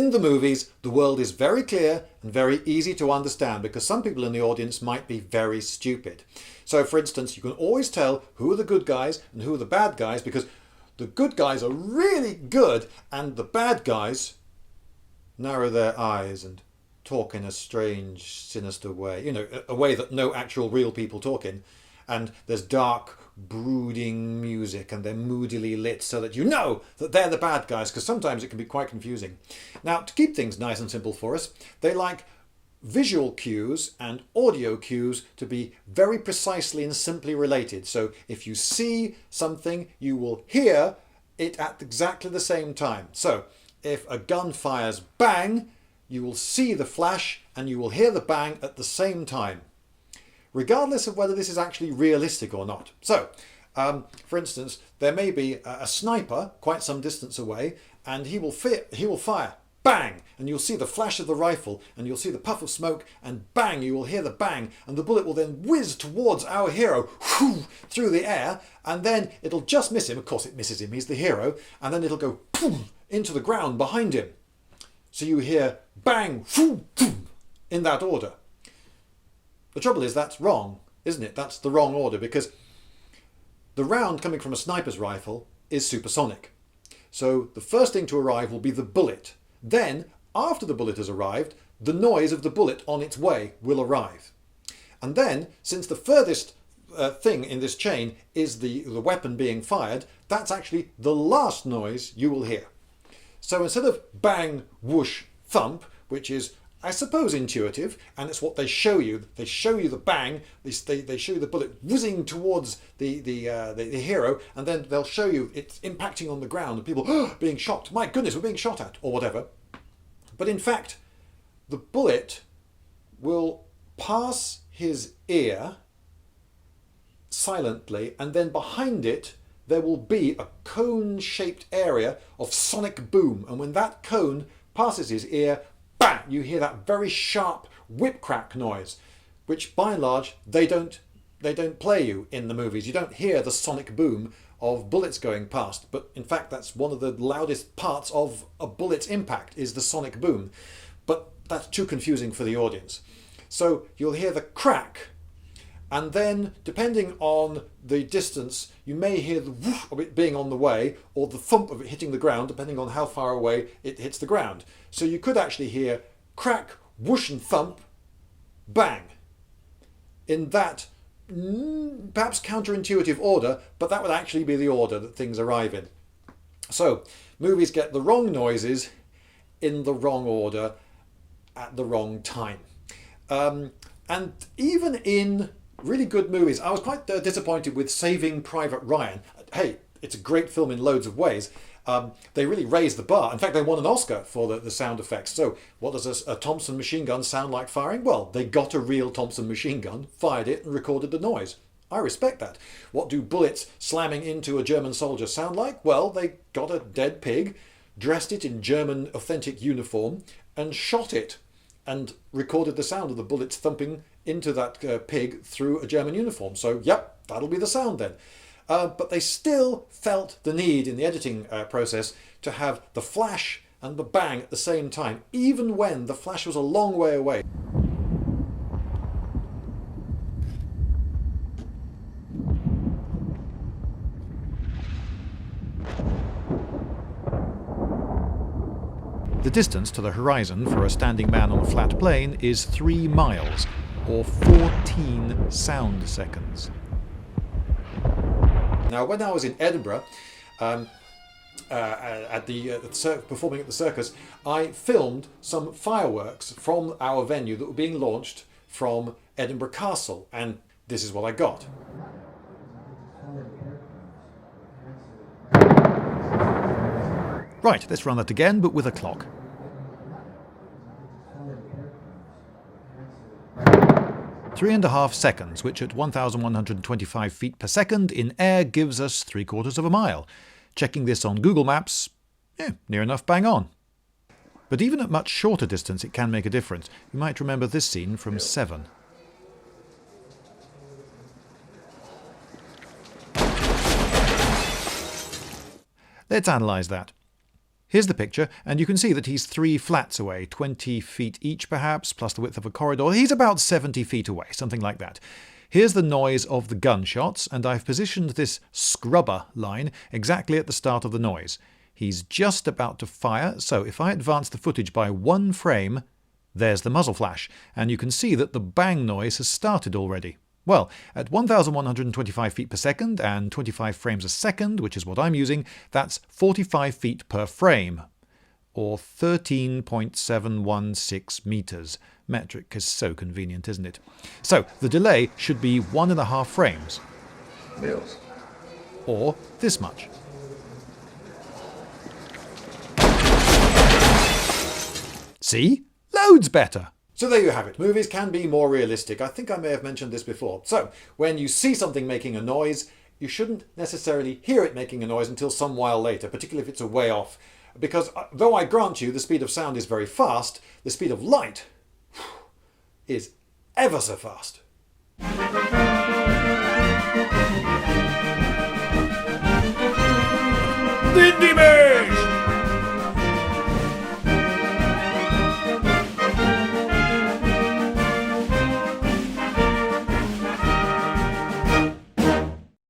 in the movies, the world is very clear and very easy to understand because some people in the audience might be very stupid. So for instance, you can always tell who are the good guys and who are the bad guys because the good guys are really good and the bad guys narrow their eyes and talk in a strange, sinister way. You know, a way that no actual real people talk in. And there's dark, brooding music and they're moodily lit so that you know that they're the bad guys, because sometimes it can be quite confusing. Now, to keep things nice and simple for us, they like visual cues and audio cues to be very precisely and simply related. So if you see something, you will hear it at exactly the same time. So if a gun fires bang, you will see the flash and you will hear the bang at the same time, regardless of whether this is actually realistic or not. So, for instance, there may be a sniper quite some distance away and he will fire, bang, and you'll see the flash of the rifle and you'll see the puff of smoke and bang, you will hear the bang and the bullet will then whiz towards our hero whoo, through the air and then it'll just miss him. Of course it misses him, he's the hero, and then it'll go boom, into the ground behind him. So you hear bang, whoo, boom, in that order. The trouble is that's wrong, isn't it? That's the wrong order because the round coming from a sniper's rifle is supersonic. So the first thing to arrive will be the bullet. Then, after the bullet has arrived, the noise of the bullet on its way will arrive. And then, since the furthest thing in this chain is the weapon being fired, that's actually the last noise you will hear. So instead of bang, whoosh, thump, which is, I suppose, intuitive, and it's what they show you. They show you the bang, they show you the bullet whizzing towards the hero, and then they'll show you it's impacting on the ground and people being shocked. My goodness, we're being shot at, or whatever. But in fact, the bullet will pass his ear silently, and then behind it there will be a cone-shaped area of sonic boom, and when that cone passes his ear, bang, you hear that very sharp whip crack noise, which by and large they don't play you in the movies. You don't hear the sonic boom of bullets going past, but in fact that's one of the loudest parts of a bullet's impact is the sonic boom. But that's too confusing for the audience. So you'll hear the crack, and then depending on the distance you may hear the whoosh of it being on the way, or the thump of it hitting the ground, depending on how far away it hits the ground. So you could actually hear crack, whoosh and thump, bang, in that perhaps counterintuitive order, but that would actually be the order that things arrive in. So movies get the wrong noises in the wrong order at the wrong time. And even in really good movies, I was quite disappointed with Saving Private Ryan. Hey, it's a great film in loads of ways. They really raised the bar. In fact, they won an Oscar for the sound effects. So what does a Thompson machine gun sound like firing? Well, they got a real Thompson machine gun, fired it and recorded the noise. I respect that. What do bullets slamming into a German soldier sound like? Well, they got a dead pig, dressed it in German authentic uniform and shot it and recorded the sound of the bullets thumping into that pig through a German uniform. So, yep, that'll be the sound then. But they still felt the need in the editing process to have the flash and the bang at the same time, even when the flash was a long way away. The distance to the horizon for a standing man on a flat plane is 3 miles, or 14 sound seconds. Now, when I was in Edinburgh, performing at the circus, I filmed some fireworks from our venue that were being launched from Edinburgh Castle, and this is what I got. Right, let's run that again, but with a clock. 3.5 seconds, which at 1,125 feet per second in air gives us 3/4 of a mile. Checking this on Google Maps, near enough bang on. But even at much shorter distance it can make a difference. You might remember this scene from Seven. Let's analyse that. Here's the picture, and you can see that he's 3 flats away, 20 feet each perhaps, plus the width of a corridor. He's about 70 feet away, something like that. Here's the noise of the gunshots, and I've positioned this scrubber line exactly at the start of the noise. He's just about to fire, so if I advance the footage by 1 frame, there's the muzzle flash, and you can see that the bang noise has started already. Well, at 1,125 feet per second and 25 frames a second, which is what I'm using, that's 45 feet per frame, or 13.716 meters. Metric is so convenient, isn't it? So the delay should be 1.5 frames. Mills. Or this much. See? Loads better! So there you have it. Movies can be more realistic. I think I may have mentioned this before. So, when you see something making a noise, you shouldn't necessarily hear it making a noise until some while later, particularly if it's a way off. Because though I grant you the speed of sound is very fast, the speed of light is ever so fast. Lindybeige!